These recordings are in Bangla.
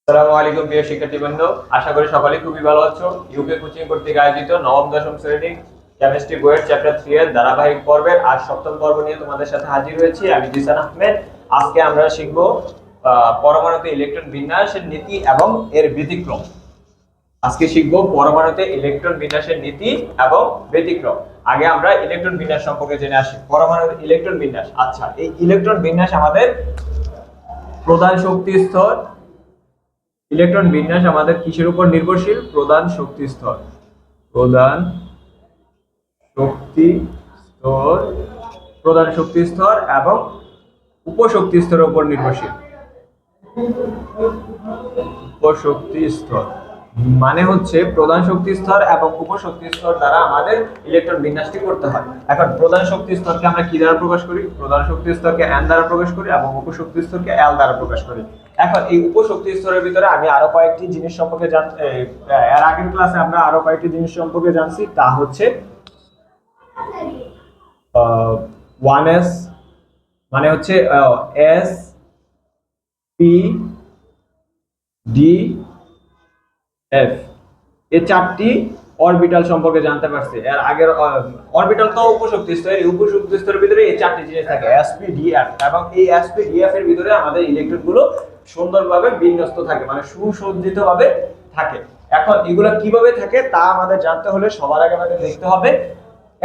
আসসালামু আলাইকুম প্রিয় শিক্ষার্থীবৃন্দ, আশা করি সকলে খুবই ভালো আছো। ইউকে কোচিং কর্তৃক আয়োজিত নবম দশম শ্রেণী কেমিস্ট্রি বইয়ের চ্যাপ্টার 3 এর ধারাবাহিক পর্বের আজ সপ্তম পর্ব নিয়ে তোমাদের সাথে হাজির হয়েছি। আমি জিসান আহমেদ। আজকে আমরা শিখব পরমাণুতে ইলেকট্রন বিন্যাসের নীতি এবং এর ব্যতিক্রম। আজকে শিখব পরমাণুতে ইলেকট্রন বিন্যাসের নীতি এবং ব্যতিক্রম। আগে আমরা ইলেকট্রন বিন্যাস সম্পর্কে জেনে আসি। পরমাণুর ইলেকট্রন বিন্যাস। আচ্ছা, এই ইলেকট্রন বিন্যাস আমাদের প্রধান শক্তি স্তর। ইলেকট্রন বিন্যাস আমাদের কিসের উপর নির্ভরশীল? প্রধান শক্তি স্তর। প্রধান শক্তি স্তর, প্রধান শক্তি স্তর এবং উপশক্তি স্তরের উপর নির্ভরশীল। উপশক্তি স্তর মানে হচ্ছে প্রধান শক্তি স্তর এবং উপশক্তি স্তর দ্বারা আমাদের ইলেকট্রন বিন্যাসটি করতে হয়। এখন প্রধান শক্তি স্তরকে আমরা কি দ্বারা প্রকাশ করি? প্রধান শক্তি স্তরকে n দ্বারা প্রকাশ করি এবং উপশক্তি স্তরকে l দ্বারা প্রকাশ করি। এখন এই উপশক্তি স্তরের ভিতরে আমি আরো কয়েকটি জিনিস সম্পর্কে এর আগের ক্লাসে আমরা আরো কয়েকটি জিনিস সম্পর্কে জানছি। তা হচ্ছে 1s মানে হচ্ছে s p d f, এই চারটি অরবিটাল সম্পর্কে জানতে পারছি। এর আগের অরবিটাল তো উপশক্তি স্তর, এই উপশক্তি স্তরের ভিতরে এই চারটি জিনিস থাকে sp df, এবং এই sp df এর ভিতরে আমাদের ইলেকট্রন গুলো সুন্দরভাবে বিন্যস্ত থাকে, মানে সুসজ্জিতভাবে থাকে। এখন এগুলো কিভাবে থাকে তা আমাদের জানতে হলে সবার আগে আমাদের দেখতে হবে,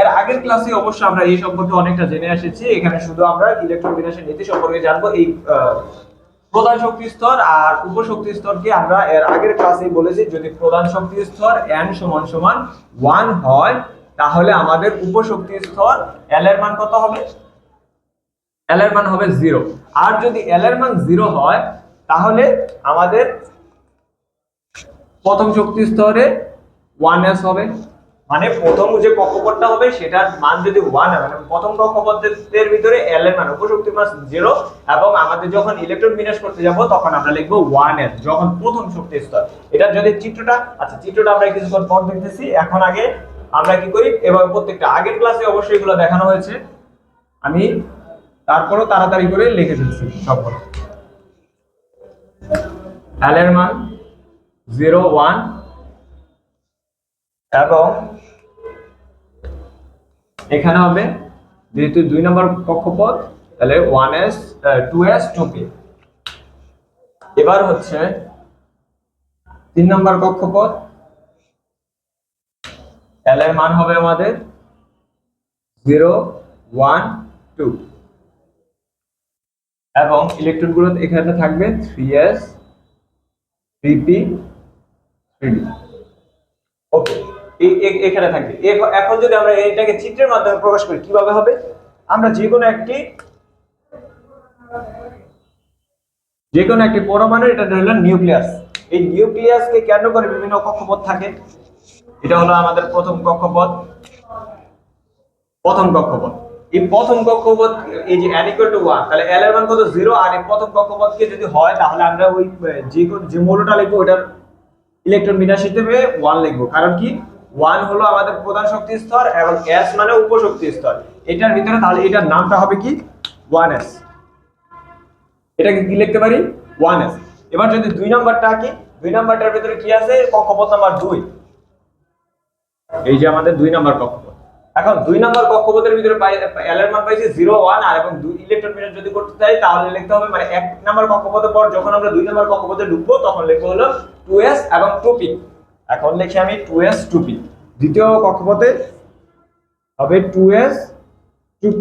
এর আগের ক্লাসে অবশ্য আমরা এই সম্পর্কে অনেকটা জেনে এসেছি। এখানে শুধু আমরা ইলেকট্রন বিন্যাসের নীতি সম্পর্কে জানবো। এই প্রধান শক্তি স্তর আর উপশক্তি স্তরকে আমরা এর আগের ক্লাসেই বলেছি, যদি প্রধান শক্তি স্তর n = 1 হয় তাহলে আমাদের উপশক্তি স্তর l এর মান কত হবে? l এর মান হবে 0। আর যদি l এর মান 0 হয় তাহলে আমাদের প্রথম শক্তি স্তরে 1s হবে, মানে প্রথম যে কক্ষপথটা হবে সেটার মান যদি 1 হয়, মানে প্রথম কক্ষপথের ভিতরে l এর মান, উপশক্তির মান 0, এবং আমাদের যখন ইলেকট্রন বিন্যাস করতে যাব তখন আমরা লিখব 1s যখন প্রথম শক্তি স্তর। এটা যদি চিত্রটা, আচ্ছা চিত্রটা আমরা কিছুক্ষণ পর দেখতেছি। এখন আগে আমরা কি করি, এবার প্রত্যেকটা আগের ক্লাসে অবশ্যই এগুলো দেখানো হয়েছে, আমি তারপরও তাড়াতাড়ি করে লিখে দিচ্ছি সবগুলো। l এর মান 0 1 এবং এখানে হবে যেহেতু 2 নম্বর কক্ষপথ তাহলে 1s 2s 2p। এবার হচ্ছে 3 নম্বর কক্ষপথ, l এর মান হবে আমাদের 0 1 2 এবং ইলেকট্রন গুলো এখানে থাকবে 3s 3p 3d। ওকে, এখানে থাকবে। এখন যদি আমরা এটাকে চিত্রের মাধ্যমে প্রকাশ করি কিভাবে হবে? আমরা যে কোনো একটি পরমাণু, এটা হলো নিউক্লিয়াস। এই নিউক্লিয়াসকে কেন্দ্র করে বিভিন্ন কক্ষপথ থাকে। এটা হলো আমাদের প্রথম কক্ষপথ। এই প্রথম কক্ষপথ, এই যে n = 1 তাহলে l এর মান কত? 0। আর এই প্রথম কক্ষপথকে যদি হয় তাহলে আমরা ওই যে মৌলটা লিখবো ওটার ইলেকট্রন বিন্যাস হিসেবে 1 লিখবো। কারণ কি, 1 হলো আমাদের প্রধান শক্তি স্তর এবং s মানে উপশক্তি স্তর। এটার ভিতরে তাহলে এটার নামটা হবে কি? 1s। এটাকে কি লিখতে পারি? 1s। এবার যদি 2 নাম্বারটা কি, 2 নাম্বারটার ভিতরে কি আছে? কক্ষপথ নাম্বার 2। এই যে আমাদের 2 নাম্বার কক্ষপথ। এখন 2 নাম্বার কক্ষপথের ভিতরে l এর মান পাইছি 0 1 আর এবং 2 ইলেকট্রন বিন্যাস যদি করতে চাই তাহলে লিখতে হবে, মানে 1 নাম্বার কক্ষপথের পর যখন আমরা 2 নাম্বার কক্ষপথে ঢুকবো তখন লিখবো হলো 2s এবং 2p। এখন লিখি আমি 2s 2p। দ্বিতীয় কক্ষপথে হবে 2s 2p।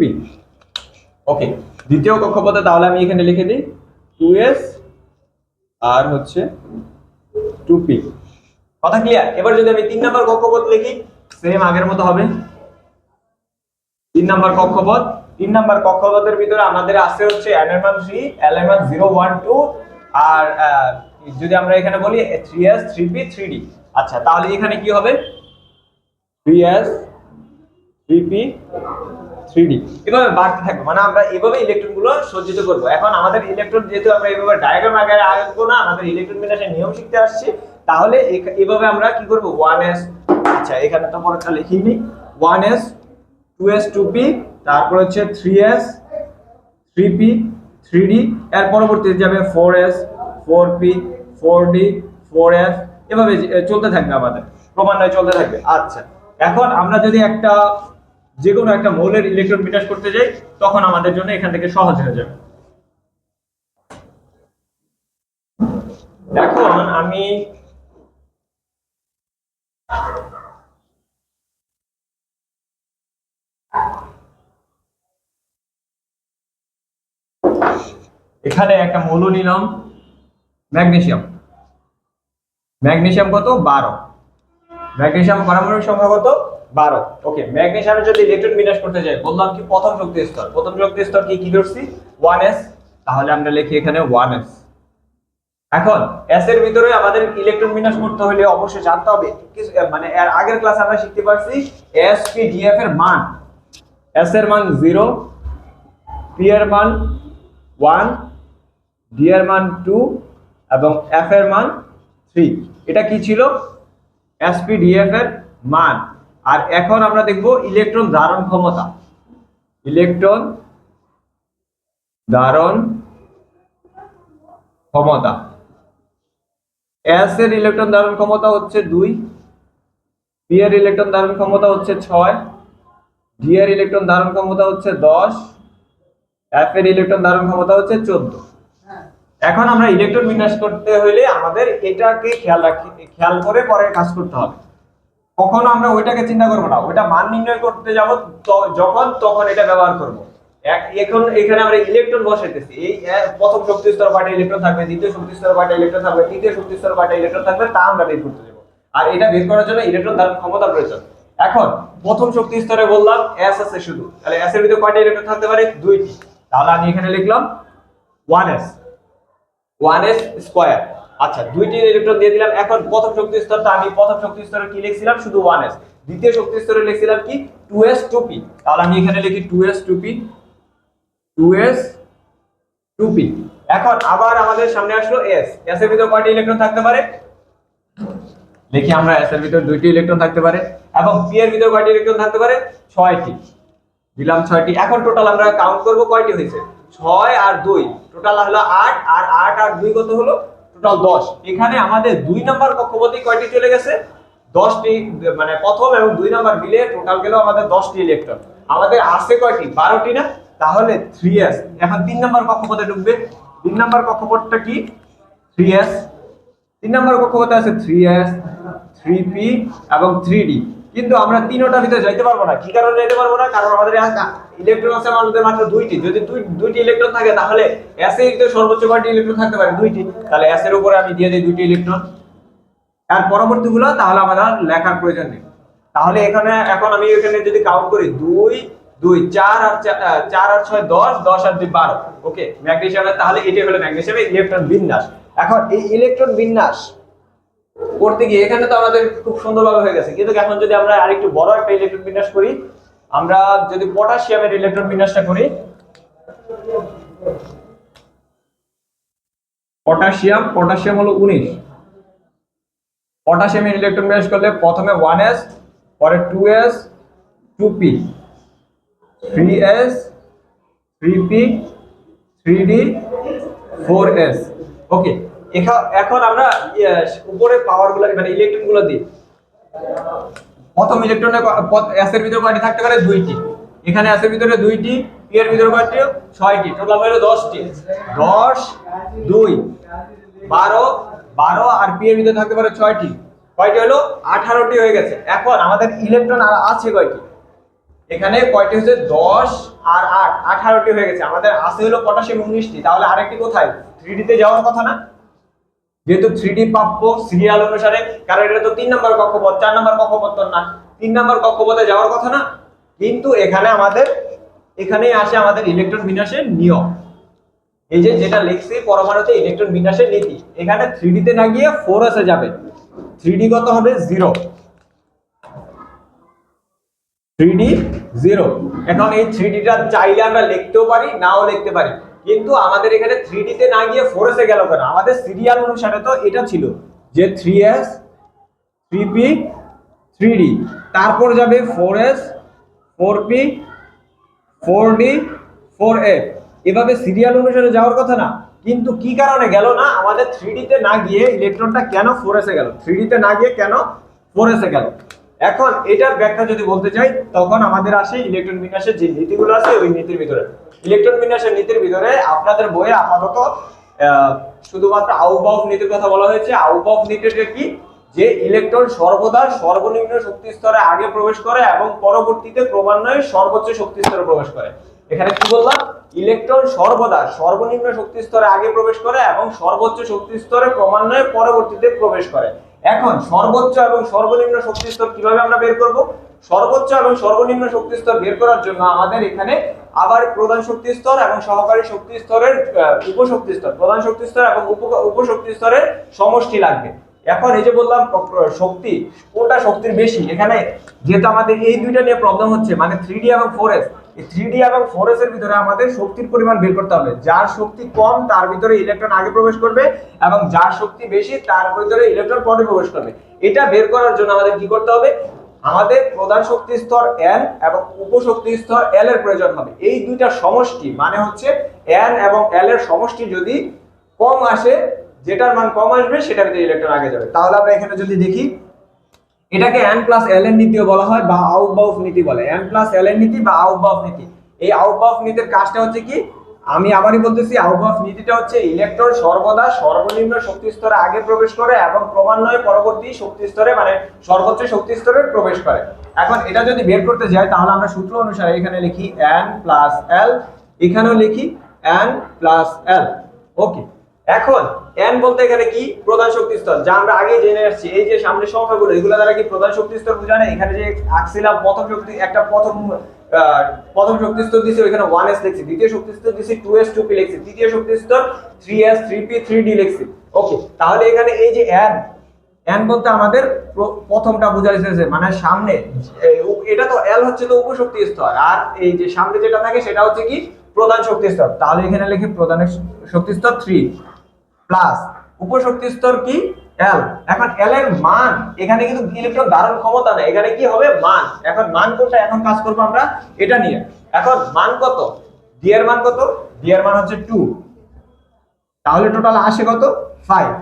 ওকে, দ্বিতীয় কক্ষপথে তাহলে আমি এখানে লিখে দিই 2s আর হচ্ছে 2p। কথা ক্লিয়ার? এবার যদি আমি 3 নাম্বার কক্ষপথ লিখি সেম আগের মতো হবে। 3 নাম্বার কক্ষপথের ভিতরে আমাদের আছে হচ্ছে n এর মান 3, l এর মান 0 1 2 আর যদি আমরা এখানে বলি 3s 3p 3d। আচ্ছা, তাহলে এখানে কি হবে? 3s 3p 3d এভাবে বাড়তে থাকবে, মানে আমরা এভাবে ইলেকট্রন গুলো সজ্জিত করব। এখন আমাদের ইলেকট্রন যেহেতু আমরা এভাবে ডায়াগ্রাম আকারে আঁকবো না, আমাদের ইলেকট্রন বিন্যাসের নিয়ম শিখতে আসছি, তাহলে এভাবে আমরা কি করব? 1s, আচ্ছা এখানে তো পরেরটা লিখি নি, 1s 2s 2p, তারপর হচ্ছে 3s 3p 3d, এর পরবর্তীতে যাবে 4s 4p 4d 4f এভাবে চলতে থাকবে, আমাদের ক্রমান্বয়ে চলতে থাকবে। আচ্ছা, এখন আমরা যদি যে কোনো একটা মৌলের ইলেকট্রন বিন্যাস করতে যাই তখন আমাদের জন্য এখান থেকে সহজ হয়ে যাবে। এখন আমি এখানে একটা মৌল নিলাম ম্যাগনেসিয়াম। ম্যাগনেসিয়াম কত? 12। ম্যাগনেসিয়াম পারমাণবিক সংখ্যা কত? 12। ওকে, ম্যাগনেসিয়ামের যদি ইলেকট্রন বিন্যাস করতে যাই, বললাম কি প্রথম শক্তি স্তর। প্রথম শক্তি স্তর কি ধরছি? 1s। তাহলে আমরা লিখি এখানে 1s। এখন s এর ভিতরে আমাদের ইলেকট্রন বিন্যাস করতে হলে অবশ্যই জানতে হবে কিছু, মানে এর আগের ক্লাসে আমরা শিখতে পারছি sp/df এর মান। s এর মান 0, p এর মান 1, d এর মান 2 এবং f এর মান 3। এটা কি ছিল? sp/df এর মান। আর এখন আমরা দেখব ইলেকট্রন ধারণ ক্ষমতা। ইলেকট্রন ধারণ ক্ষমতা। s এর ইলেকট্রন ধারণ ক্ষমতা হচ্ছে 2, p এর ইলেকট্রন ধারণ ক্ষমতা হচ্ছে 6, d এর ইলেকট্রন ধারণ ক্ষমতা হচ্ছে 10, f এর ইলেকট্রন ধারণ ক্ষমতা হচ্ছে 14। এখন আমরা ইলেকট্রন বিন্যাস করতে হলে আমাদের এটাকে খেয়াল করে পরে কাজ করতে হবে। কখনো আমরা ওইটাকে চিন্তা করবো না, ওইটা মান নির্ণয় করতে যাব তখন এটা ব্যবহার করব। এখন এখানে আমরা ইলেকট্রন বসাইতেছি। এই প্রথম শক্তি স্তর কয়টা ইলেকট্রন থাকবে, দ্বিতীয় শক্তি স্তর কয়টা ইলেকট্রন থাকবে, তৃতীয় শক্তি স্তর কয়টা ইলেকট্রন থাকবে, তা আমরা বের করতে যাব। আর এটা বের করার জন্য ইলেকট্রন ধারণ ক্ষমতা প্রয়োজন। এখন প্রথম শক্তি স্তরে বললাম s আছে শুধু, তাহলে s এর ভিতরে কয়টা ইলেকট্রন থাকতে পারে? 2টি। তাহলে আমি এখানে লিখলাম 1s স্কয়ার। আচ্ছা, 2টি ইলেকট্রন দিয়ে দিলাম। এখন প্রথম শক্তি স্তরটা আমি প্রথম শক্তি স্তরে কি লিখছিলাম? শুধু 1s। দ্বিতীয় শক্তি স্তরে লিখছিলাম কি? 2s 2p। তাহলে আমি এখানে লিখি 2s 2p 2s 2p। এখন আবার আমাদের সামনে আসলো s। s এর ভিতরে কয়টি ইলেকট্রন থাকতে পারে? দেখি আমরা, s এর ভিতরে 2টি ইলেকট্রন থাকতে পারে এবং p এর ভিতরে কয়টি ইলেকট্রন থাকতে পারে? 6টি। দিলাম 6টি। এখন টোটাল আমরা কাউন্ট করব কয়টি হয়েছে। 6 আর 2 টোটাল হলো 8, আর 8 আর 2 কত হলো? টোটাল 10। এখানে আমাদের 2 নাম্বার কক্ষপথে কয়টি চলে গেছে? 10টি। মানে প্রথম এবং 2 নাম্বার মিলে টোটাল গেল আমাদের 10টি ইলেকট্রন। আমাদের আছে কয়টি? 12টি না? তাহলে 3s। এখন 3 নাম্বার কক্ষপথে ঢুকবে। 3 নাম্বার কক্ষপথটা কি? 3s। 3 নাম্বার কক্ষপথে আছে 3s, 3p এবং 3d। কিন্তু আমরা তিনটার ভিতরে যাইতে পারবো না। কি কারণে যাইতে পারবো না? কারণ আমাদের ইলেকট্রন আছে আমাদের মাত্র 2টি। যদি 2টি ইলেকট্রন থাকে তাহলে s এর ভিতরে সর্বোচ্চ কয়টি ইলেকট্রন থাকতে পারে? 2টি। তাহলে s এর উপরে আমি দিয়ে দেই 2টি ইলেকট্রন। আর পরবর্তীগুলো তাহলে আমাদের লেখার প্রয়োজন নেই। তাহলে এখন আমি এখানে যদি কাউন্ট করি 2 2 4 আর 6 10, 10 আর 2 12। ওকে, ম্যাগনেসিয়ামের তাহলে এটাই হলো ম্যাগনেসিয়ামের ইলেকট্রন বিন্যাস। এখন এই ইলেকট্রন বিন্যাস করতে গিয়ে এখানে তো আমাদের খুব সুন্দরভাবে হয়ে গেছে, কিন্তু এখন যদি আমরা আরেকটু বড় একটা ইলেকট্রন বিন্যাস করি, আমরা যদি পটাশিয়ামের ইলেকট্রন বিন্যাসটা করি, পটাশিয়াম হলো 19। পটাশিয়ামের ইলেকট্রন বিন্যাস করলে প্রথমে 1s, পরে 2s 2p, 3s 3p 3d 4s। ওকে, এখন আমরা উপরে পাওয়ারগুলো মানে ইলেকট্রনগুলো দিই। প্রথম ইলেকট্রনে s এর ভিতরে কয়টি থাকতে পারে? 2টি। এখানে s এর ভিতরে 2টি, p এর ভিতরে কয়টি? 6টি। টোটাল হলো 10টি। 10 2 12 12 আর p এর ভিতরে থাকতে পারে 6টি। কয়টি হলো? 18টি হয়ে গেছে। এখন আমাদের ইলেকট্রন আর আছে কয়টি? এখানে কয়টি হচ্ছে? 10 আর 8 18টি হয়ে গেছে। আমাদের আছে হলো পটাশিয়াম 19টি। তাহলে আরেকটি কোথায়? 3d তে যাওয়ার কথা না? যেহেতু 3d প্রাপ্য সিরিয়াল অনুসারে, কারণ এটা তো 3 নাম্বার কক্ষপথ, 4 নাম্বার কক্ষপথ তো না, 3 নাম্বার কক্ষপথে যাওয়ার কথা না। কিন্তু এখানেই আসে আমাদের ইলেকট্রন বিন্যাসের নিয়ম। এই যে যেটা লিখছি পরমাণুতে ইলেকট্রন বিন্যাসের নীতি, এখানে 3d তে না গিয়ে 4s এ যাবে। 3d কত হবে? 0। 3d 0। এখন এই 3d টা চাইলে আমরা লিখতেও পারি, নাও লিখতে পারি, কিন্তু আমাদের এখানে 3d তে না গিয়ে 4s এ গেল কেন? আমাদের সিরিয়াল অনুসারে তো এটা ছিল যে 3s 3p 3d, তারপর যাবে 4s 4p 4d 4f। এভাবে সিরিয়াল অনুসারে যাওয়ার কথা না? কিন্তু কি কারণে গেল না, আমাদের 3D তে না গিয়ে ইলেকট্রনটা কেন 4s এ গেল, 3D তে না গিয়ে কেন 4s এ গেল। এখন এটার ব্যাখ্যা যদি বলতে চাই তখন আমাদের আসে ইলেকট্রন বিন্যাসের যে নীতিগুলো আছে ওই নীতির ভিতরে। ইলেকট্রন বিন্যাসের নীতির ভিতরে আপনাদের বইয়ে আপাতত শুধুমাত্র আউবাউফ নীতির কথা বলা হয়েছে। আউবাউফ নীতিটা কি, যে ইলেকট্রন সর্বদা সর্বনিম্ন শক্তি স্তরে আগে প্রবেশ করে এবং পরবর্তীতে ক্রমান্বয়ে সর্বোচ্চ শক্তি স্তরে প্রবেশ করে। এখানে কি বললাম, ইলেকট্রন সর্বদা সর্বনিম্ন শক্তি স্তরে আগে প্রবেশ করে এবং সর্বোচ্চ শক্তি স্তরে ক্রমান্বয়ে পরবর্তীতে প্রবেশ করে। এখন সর্বোচ্চ এবং সর্বনিম্ন শক্তি স্তর কিভাবে আমরা বের করব? সর্বোচ্চ এবং সর্বনিম্ন শক্তি স্তর বের করার জন্য আমাদের এখানে আবার প্রধান শক্তি স্তর এবং সহকারী শক্তি স্তরের উপশক্তি স্তর, প্রধান শক্তি স্তর এবং উপশক্তি স্তরের সমষ্টি লাগবে। এখন এই যে বললাম শক্তি, কোনটা শক্তির বেশি, এখানে যেহেতু আমাদের এই দুইটা নিয়ে প্রবলেম হচ্ছে, মানে 3D এবং 4s, এই 3D এবং 4s এর ভিতরে আমাদের শক্তির পরিমাণ বের করতে হবে। যার শক্তি কম তার ভিতরে ইলেকট্রন আগে প্রবেশ করবে এবং যার শক্তি বেশি তার ভিতরে ইলেকট্রন পরে প্রবেশ করবে। এটা বের করার জন্য আমাদের কি করতে হবে, আমাদের প্রধান শক্তি স্তর n এবং উপশক্তি স্তর l এর প্রয়োজন হবে। এই দুইটা সমষ্টি মানে হচ্ছে n এবং l এর সমষ্টি যদি কম আসে, যেটার মান কম আসবে সেটার ভিতরে ইলেকট্রন আগে যাবে। তাহলে আমরা এখানে যদি দেখি, এটাকে n প্লাস l এর নীতিও বলা হয় বা আউবাউফ নীতি বলে। n প্লাস l এর নীতি বা আউবাউফ নীতি। এই আউবাউফ নীতির কাজটা হচ্ছে কি, আমি আবারই বলতেছি, আউবাউফ নীতিটা হচ্ছে ইলেকট্রন সর্বদা সর্বনিম্ন শক্তি স্তরে আগে প্রবেশ করে এবং ক্রমান্বয়ে পরবর্তী শক্তি স্তরে মানে সর্বোচ্চ শক্তি স্তরে প্রবেশ করে। এখন এটা যদি বের করতে যাই তাহলে আমরা সূত্র অনুসারে এখানে লিখি n প্লাস l, এখানেও লিখি n প্লাস l। ওকে, এখন n বলতে এখানে কি, প্রধান শক্তি স্তর, যা আমরা আগে জেনে আসছি। এই যে সামনের সংখ্যাগুলো এগুলো দ্বারা কি প্রধান শক্তি স্তর বোঝা যায়। এখানে যে আঁকছিলাম প্রথম শক্তি, একটা প্রথম শক্তি স্তর দিছি, ওইখানে 1s লিখছি, দ্বিতীয় শক্তি স্তর দিছি 2s 2p লিখছি, তৃতীয় শক্তি স্তর 3s 3p 3d লিখছি। ওকে, তাহলে এখানে এই যে n বলতে আমাদের প্রথমটা বোঝাইছে, মানে সামনে, এটা তো l হচ্ছে তো উপশক্তি স্তর, আর এই যে সামনে যেটা থাকে সেটা হচ্ছে কি প্রধান শক্তি স্তর। তাহলে এখানে লিখি প্রধান শক্তি স্তর 3 প্লাস উপশক্তি স্তর কি l। এখন l এর মান, এখানে কিন্তু ইলেকট্রন ধারণ ক্ষমতা না, এখানে কি হবে মান। এখন মান কোনটা, এখন কাজ করব আমরা এটা নিয়ে। এখন মান কত, d এর মান কত, d এর মান হচ্ছে 2, তাহলে টোটাল আসে কত 5।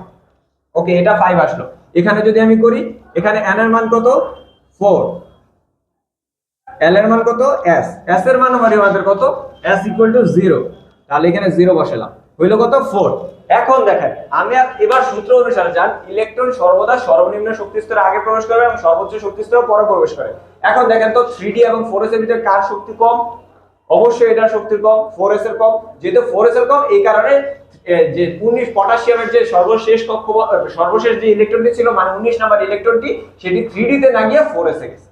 ওকে, এটা 5 আসলো। এখানে যদি আমি করি, এখানে n এর মান কত 4, l এর মান কত s, s এর মান আমাদের কত s = 0, তাহলে এখানে 0 বসালাম, হইলো কত 4। এখন দেখেন আমি এবার সূত্র অনুসারে যান, ইলেকট্রন সর্বদা সর্বনিম্ন শক্তি স্তরে আগে প্রবেশ করে এবং সর্বোচ্চ শক্তি স্তরে পরে প্রবেশ করে। এখন দেখেন তো 3D এবং 4s এর ভিতরে কার শক্তি কম, অবশ্যই এটার শক্তি কম, 4s এর কম। যেহেতু 4s এর কম, এই কারণে যে 19 পটাশিয়ামের যে সর্বশেষ যে ইলেকট্রনটি ছিল, মানে 19 নাম্বার ইলেকট্রনটি, সেটি 3D তে না গিয়ে 4s এ গেছে।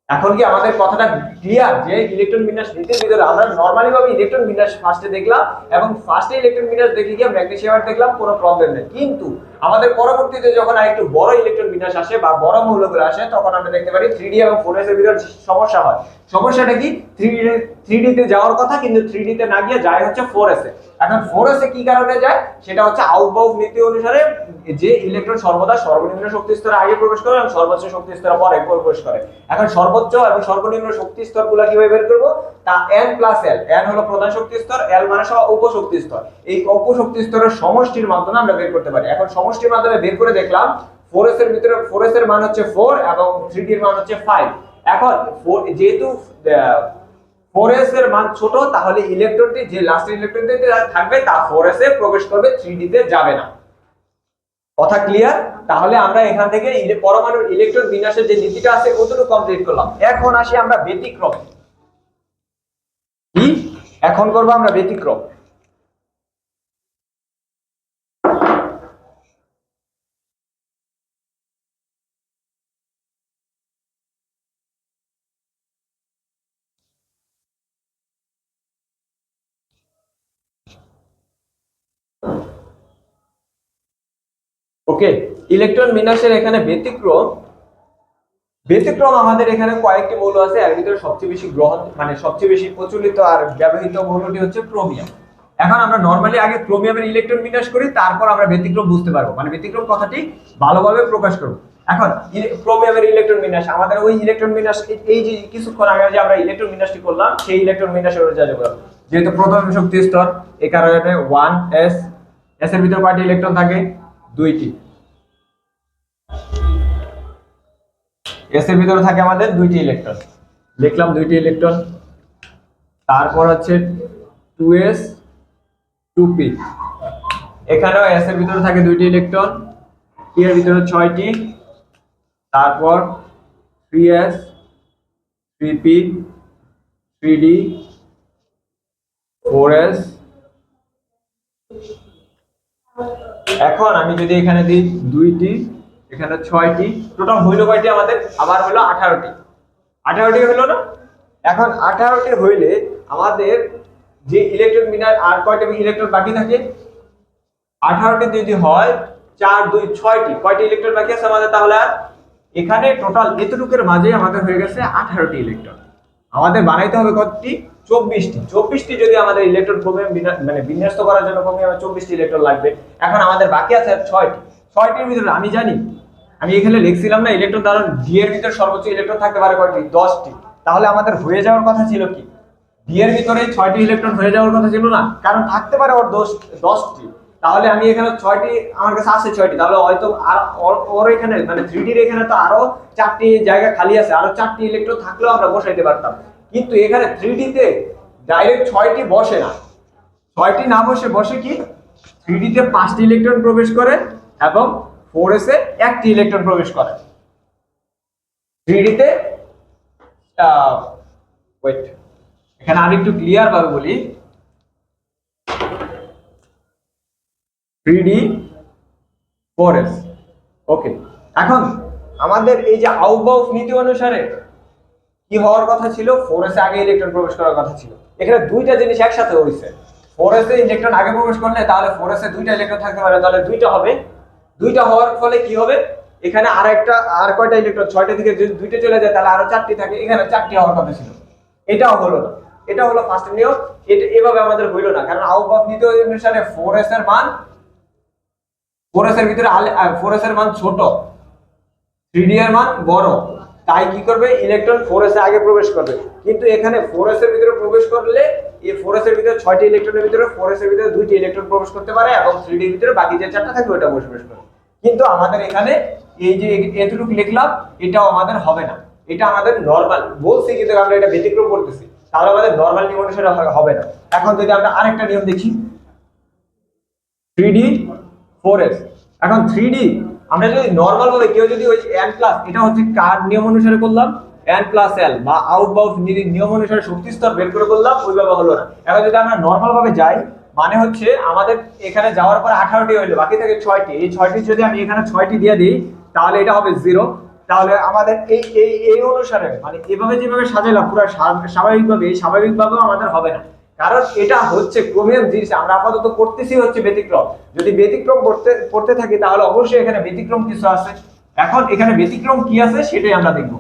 এখন কি আমাদের কথাটা ক্লিয়ার, যে ইলেকট্রন বিন্যাস নীতির ভিতরে আমরা নরমালি ভাবে ইলেকট্রন বিন্যাস ফার্স্টে দেখলাম এবং ফার্স্টে ইলেকট্রন বিন্যাস দেখে গিয়ে ম্যাগনেসিয়াম দেখলাম, কোনো প্রবলেম নেই। কিন্তু আমাদের পরবর্তীতে যখন আরেকটু বড় ইলেকট্রন বিন্যাস আসে বা বড় মৌলগুলো আসে, তখন আমরা দেখতে পারি 3D এবং 4s এর ভিতরে সমস্যা হয়। সমস্যাটা কি, 3D তে যাওয়ার কথা কিন্তু 3D তে না গিয়ে যায় হচ্ছে 4s এ। এখন 4s এ কি কারণে যায়, সেটা হচ্ছে আউবাউফ নীতি অনুসারে, যে ইলেকট্রন সর্বদা সর্বনিম্ন শক্তি স্তরে আগে প্রবেশ করে এবং সর্বোচ্চ শক্তি স্তরে পরে প্রবেশ করে। এখন সর্বোচ্চ এবং সর্বনিম্ন শক্তি স্তরগুলো কিভাবে বের করব, তা n প্লাস l, n হলো প্রধান শক্তি স্তর, l মানে সব উপশক্তি স্তর। এই উপশক্তি স্তরের সমষ্টির মাধ্যমে আমরা বের করতে পারি। এখন সমষ্টির মাধ্যমে বের করে দেখলাম 4s এর ভিতরে 4s এর মান হচ্ছে 4 এবং 3d এর মান হচ্ছে 5। এখন যেহেতু 4s এর মান ছোট, তাহলে ইলেকট্রনটি যে লাস্ট ইলেকট্রনটি থাকবে তা 4s এ প্রবেশ করবে, 3d তে যাবে না। কথা ক্লিয়ার? তাহলে আমরা এখান থেকে পরমাণুর ইলেকট্রন বিন্যাসের যে নীতিটা আছে ওটুকু কমপ্লিট করলাম। এখন আসি আমরা ব্যতিক্রম। কি এখন করব আমরা ব্যতিক্রম। ওকে, ইলেকট্রন বিন্যাসের এখানে ব্যতিক্রম আমাদের এখানে কয়েকটি মৌল আছে। এর ভিতরে সবচেয়ে বেশি মানে সবচেয়ে বেশি প্রচলিত আর ব্যবহৃত মৌলটি হচ্ছে ক্রোমিয়াম। এখন আমরা নরমালি আগে ক্রোমিয়ামের ইলেকট্রন বিন্যাস করি, তারপর আমরা ব্যতিক্রম বুঝতে পারবো, মানে ব্যতিক্রম কথাটি ভালোভাবে প্রকাশ করব। এখন ক্রোমিয়ামের ইলেকট্রন বিন্যাস, আমাদের ওই ইলেকট্রন বিন্যাস, এই যে কিছুক্ষণ আগে যে আমরা ইলেকট্রন বিন্যাসটি করলাম, সেই ইলেকট্রন বিন্যাসের অনুযায়ী যাব। যেহেতু প্রথম শক্তি স্তর, এই কারণে 1s। এস এর ভিতরে কয়টি ইলেকট্রন থাকে? দুইটি। এস এর ভিতরে থাকে আমাদের দুইটি ইলেকট্রন, লিখলাম দুইটি ইলেকট্রন। তারপর হচ্ছে 2s 2p, এখানেও এস এর ভিতরে থাকে দুইটি ইলেকট্রন, পি এর ভিতরে 6টি। তারপর 3s 3p 3d 4s। এখন আমি যদি এখানে দিই দুইটি, এখানে 6টি, টোটাল হইলো কয়টি আমাদের? আবার হলো 18টি। 18টি হলো না? এখন 18টি হইলে আমাদের যে ইলেকট্রন বিন্যাস আর কয়টা ইলেকট্রন বাকি থাকে? 18টি যদি হয় 4 2 6টি, কয়টি ইলেকট্রন বাকি আছে আমাদের তাহলে? আর এখানে টোটাল এতটুকুর মাঝে আমাদের হয়ে গেছে 18টি ইলেকট্রন। আমাদের বানাইতে হবে কতটি? 24টি। 24টি যদি আমাদের ইলেকট্রন প্রোগ্রাম মানে বিন্যস্ত করার জন্য প্রোগ্রামে 24টি ইলেকট্রন লাগবে। এখন আমাদের বাকি আছে 6টি। 6টির ভিতরে আমি জানি, আমি এখানে লিখছিলাম না ইলেকট্রন দ্বারা ডি এর ভিতরে সর্বোচ্চ ইলেকট্রন থাকতে পারে কয়টি? 10টি। তাহলে আমাদের হয়ে যাওয়ার কথা ছিল কি? ডি এর ভিতরে 6টি ইলেকট্রন হয়ে যাওয়ার কথা ছিল না? কারণ থাকতে পারে ওর 10টি। তাহলে আমি এখানে 6টি, আমার কাছে আছে 6টি, তাহলে হয়তো আর ওর এখানে মানে 3D এর এখানে তো আরো 4টি জায়গা খালি আছে, আরো 4টি ইলেকট্রন থাকলেও আমরা বসাইতে পারতাম। কিন্তু এখানে 3D তে ডাইরেক্ট 6টি বসে না। 6টি না বসে কি 3D তে 5টি ইলেকট্রন প্রবেশ করে এবং 4s এ 1টি ইলেকট্রন প্রবেশ করে। 3D তে ওয়েট, এখানে আরেকটু ক্লিয়ার ভাবে বলি। 3D 4s, ওকে। এখন আমাদের এই যে আউটবাউফ নীতি অনুসারে কি হওয়ার কথা ছিল? 4s এ আগে ইলেকট্রন প্রবেশ করার কথা ছিল। এখানে দুইটা জিনিস একসাথে হইছে। 4s এ ইলেকট্রন আগে প্রবেশ করলে তাহলে 4s এ দুইটা ইলেকট্রন থাকতে পারে, তাহলে দুইটা হবে। দুইটা হওয়ার ফলে কি হবে? এখানে আর কয়টা ইলেকট্রন? 6টা থেকে যদি দুইটা চলে যায় তাহলে আরো 4টি থাকে, এখানে 4টি হওয়ার কথা ছিল। এটাও হলো না। এটা হলো ফার্স্ট নিয়ম। এটা এভাবে আমাদের হইলো না, কারণ আউটবাউফ নীতি অনুসারে 4s এর মান 4s এর ভিতরে 4s এর মান ছোট, 3d এর মান বড়। তাই কি করবে? ইলেকট্রন 4s এ আগে প্রবেশ করবে। কিন্তু এখানে 4s এর ভিতরে প্রবেশ করলে এই 4s এর ভিতরে 6টি ইলেকট্রনের ভিতরে 4s এর ভিতরে 2টি ইলেকট্রন প্রবেশ করতে পারে এবং 3d এর ভিতরে বাকি যে 4টা থাকবে ওটা প্রবেশ করবে। কিন্তু আমাদের এখানে এই যে এতটুকু লিখলাম, এটাও আমাদের হবে না। এটা আমাদের নরমাল বলছি, কিন্তু আমরা এটা ব্যতিক্রম করতেছি, তাহলে আমাদের নরমাল নিয়ম অনুসারে হবে না। এখন যদি আমরা আরেকটা নিয়ম দেখি, 3d 4s। এখন 3d আমরা যদি নরমাল ভাবে কেউ যদি ওই n প্লাস, এটা হচ্ছে কার নিয়ম অনুসারে করলাম? n প্লাস l বা আউটবাউফ নিয়ম অনুসারে শক্তি স্তর বের করে করলাম, ওইভাবে হলো না। এখন যদি আমরা নরমাল ভাবে যাই, মানে হচ্ছে আমাদের এখানে যাওয়ার পর 18টি হইলো, বাকি থাকে 6টি। এই 6টি যদি আমি এখানে 6টি দিয়ে দিই তাহলে এটা হবে 0। তাহলে আমাদের এই অনুসারে মানে এভাবে যেভাবে সাজাইলাম পুরো স্বাভাবিকভাবেও আমাদের হবে না, কারণ এটা হচ্ছে ক্রমিক জিনিস। আমরা আপাতত করতেছি হচ্ছে ব্যতিক্রম। যদি ব্যতিক্রম করতে থাকি তাহলে অবশ্যই এখানে ব্যতিক্রম কিছু আছে। এখন এখানে ব্যতিক্রম কি আছে সেটাই আমরা দেখব।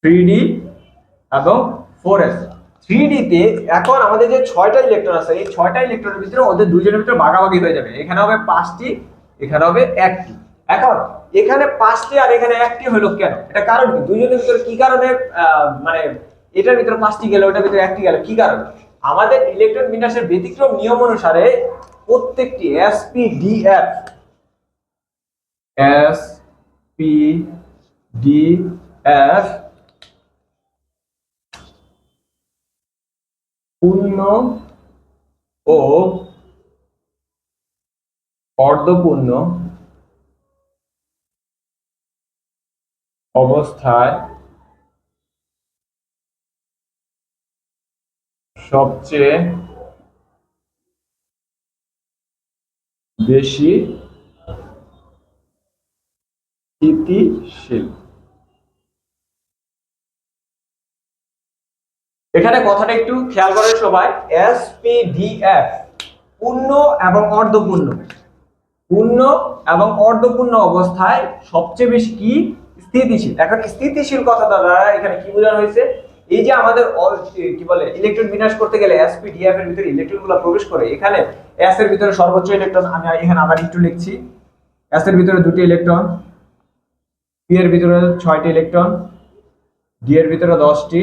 3d এবং 4s। 3d তে এখন আমাদের যে 6টা ইলেকট্রন আছে, এই 6টা ইলেকট্রনের ভিতরে ওদের দুইজনের ভিতরে ভাগাভাগি হয়ে যাবে। এখানে হবে 5টি, এখানে হবে 1টি। এখন এখানে 5টি আর এখানে 1টি হলো কেন? এটা কারণ কি? দুইজনের ভিতরে কি কারণে মানে এটার ভিতরে 5টি গেল, ওটার ভিতরে 1টি গেল, কি কারণ? আমাদের ইলেকট্রন বিন্যাসের ব্যতিক্রম নিয়ম অনুসারে প্রত্যেকটি sp-df পূর্ণ ও অর্ধপূর্ণ অবস্থায় সবচেয়ে বেশি স্থিতিশীল। এখানে কথাটা একটু খেয়াল করেন সবাই। sp-df পূর্ণ এবং অর্ধপূর্ণ, পূর্ণ এবং অর্ধপূর্ণ অবস্থায় সবচেয়ে বেশি কি? স্থিতিশীল। এখন স্থিতিশীল কথা দ্বারা এখানে কি বোঝানো হয়েছে? এই যে আমাদের কি বলে ইলেকট্রন বিন্যাস করতে গেলে sp-df এর ভিতরে ইলেকট্রনগুলো প্রবেশ করে। এখানে s এর ভিতরে সর্বোচ্চ ইলেকট্রন, আমি এখানে আবার একটু লিখছি, s এর ভিতরে 2টি ইলেকট্রন, p এর ভিতরে 6টি ইলেকট্রন, d এর ভিতরে 10টি,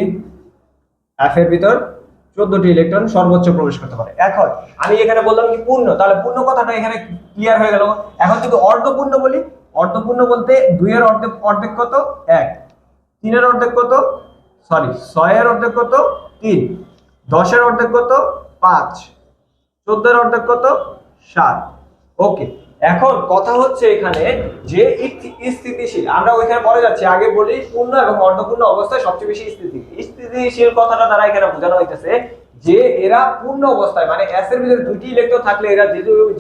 এফ এর ভিতর 14টি ইলেকট্রন সর্বোচ্চ প্রবেশ করতে পারে। এখন আমি এখানে বললাম কি পূর্ণ, তাহলে পূর্ণ কথাটা এখানে ক্লিয়ার হয়ে গেল। এখন যদি অর্ধপূর্ণ বলি, অর্ধপূর্ণ বলতে 2 এর অর্ধেক অর্ধেক কত 1, 3 এর অর্ধেক কত, সরি 6 এর অর্ধেক কত 3, 10 এর অর্ধেক কত 5, 14 এর অর্ধেক কত 7। ওকে, এখন কথা হচ্ছে এখানে যে স্থিতিশীল, আমরা ওইখানে পরে যাচ্ছি, আগে বলি পূর্ণ এবং অর্ধপূর্ণ অবস্থায় সবচেয়ে বেশি স্থিতিশীল কথাটা দ্বারা এখানে বোঝানো হইতেছে যে এরা পূর্ণ অবস্থায় মানে এস এর ভিতরে 2টি ইলেকট্রন থাকলে এরা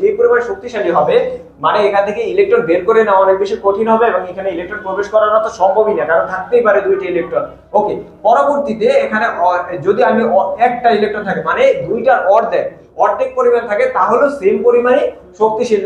যে পরিমাণ শক্তিশালী হবে, মানে এখান থেকে ইলেকট্রন বের করে নেওয়া অনেক বেশি কঠিন হবে এবং এখানে ইলেকট্রন প্রবেশ করানো তো সম্ভবই না, কারণ থাকতেই পারে 2টি ইলেকট্রন। ওকে, পরবর্তীতে এখানে যদি আমি একটা ইলেকট্রন থাকে মানে 2টার অর্ধেক অর্ধেক পরিমাণ থাকে, তাহলে সেম পরিমাণে শক্তিশীল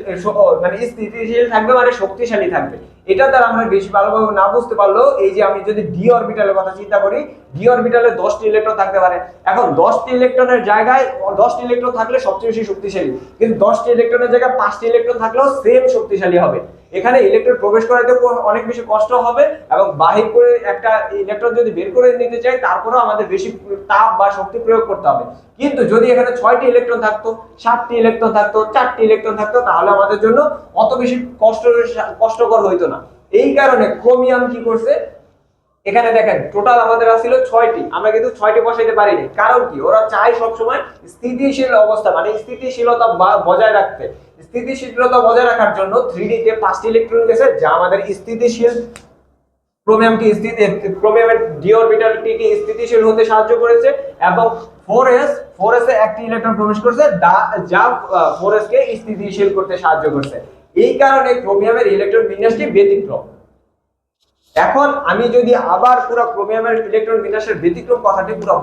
মানে স্থিতিশীল থাকবে, মানে শক্তিশালী থাকবে। এটা দ্বারা আমরা বেশি ভালোভাবে না বুঝতে পারলো, এই যে আমি যদি ডি অরবিটালের কথা চিন্তা করি, ডি অরবিটালে 10টি ইলেকট্রন থাকতে পারে। এখন 10টি ইলেকট্রনের জায়গায় 10টি ইলেকট্রন থাকলে সবচেয়ে বেশি শক্তিশালী, কিন্তু 10টি ইলেকট্রনের জায়গায় 5টি ইলেকট্রন থাকলেও সেম শক্তিশালী হবে। এখানে ইলেকট্রন প্রবেশ করাতে অনেক বেশি কষ্ট হবে এবং বাহির করে একটা ইলেকট্রন যদি বের করে নিতে চাই তারপরেও আমাদের বেশি তাপ বা শক্তি প্রয়োগ করতে হবে। কিন্তু যদি এখানে 6টি ইলেকট্রন থাকতো, 7টি ইলেকট্রন থাকতো, 4টি ইলেকট্রন থাকতো, তাহলে আমাদের জন্য অত বেশি কষ্টকর হইতো না। এই কারণে ক্রোমিয়াম কি করছে, এখানে দেখেন টোটাল আমাদের ছিল 6টি, আমরা কিন্তু 6টি বসাইতে পারিনি। কারণ কি, ওরা চায় সবসময় স্থিতিশীল অবস্থা মানে স্থিতিশীলতা বজায় রাখতে। স্থিতিশীলতা বজায় রাখার জন্য 3D তে 5টি ইলেকট্রন গেছে, যা আমাদের স্থিতিশীল ক্রোমিয়ামের ডি অরবিটালটিকে স্থিতিশীল হতে সাহায্য করেছে এবং 4s এ একটি ইলেকট্রন প্রবেশ করছে যা 4s কে স্থিতিশীল করতে সাহায্য করছে। এই কারণে ক্রোমিয়ামের ইলেকট্রন বিন্যাসটি ব্যতিক্রম। এখন আমি যদি আবার পুরো ক্রোমিয়ামের ইলেকট্রন বিন্যাসের ব্যতিক্রম কথাটি পুরো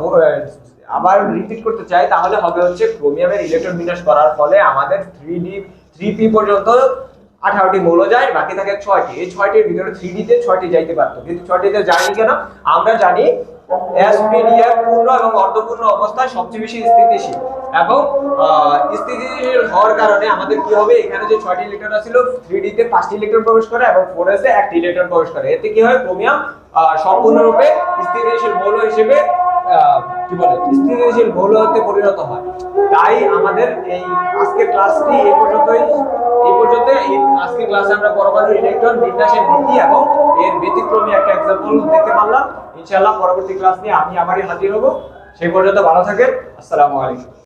আবার রিপিট করতে চাই, তাহলে হবে হচ্ছে ক্রোমিয়ামের ইলেকট্রন বিন্যাস করার ফলে আমাদের 3p পর্যন্ত 18টি মৌল যায়, বাকি থাকে 6টি। এই 6টির ভিতরে 3d তে 6টি যাইতে পারতো, কিন্তু 6টিতে যায়নি কেন? আমরা জানি sp-df পূর্ণ এবং অর্ধপূর্ণ অবস্থায় সবচেয়ে বেশি স্থিতিশীল এবং স্থিতিশীল হওয়ার কারণে আমাদের কি হবে, এখানে যে 6টি ইলেকট্রন ছিল 3d তে 5টি ইলেকট্রন প্রবেশ করে এবং 4s এ একটি ইলেকট্রন প্রবেশ করে। এতে কি হয়, ক্রোমিয়াম সম্পূর্ণরূপে স্থিতিশীল মৌল হিসেবে কি বলে স্থিতিশীল মৌল হতে পরিণত হয়। তাই আমাদের এই আজকের ক্লাসটি এই পর্যন্তই। আজকের ক্লাসে আমরা পরমাণু ইলেকট্রন বিন্যাসের নীতি এবং এর ব্যতিক্রমী একটা এক্সাম্পল দেখতে পারলাম। ইনশাআল্লাহ পরবর্তী ক্লাস নিয়ে আমি আবারই হাজির হব। সেই পর্যন্ত ভালো থাকেন। আসসালামু আলাইকুম।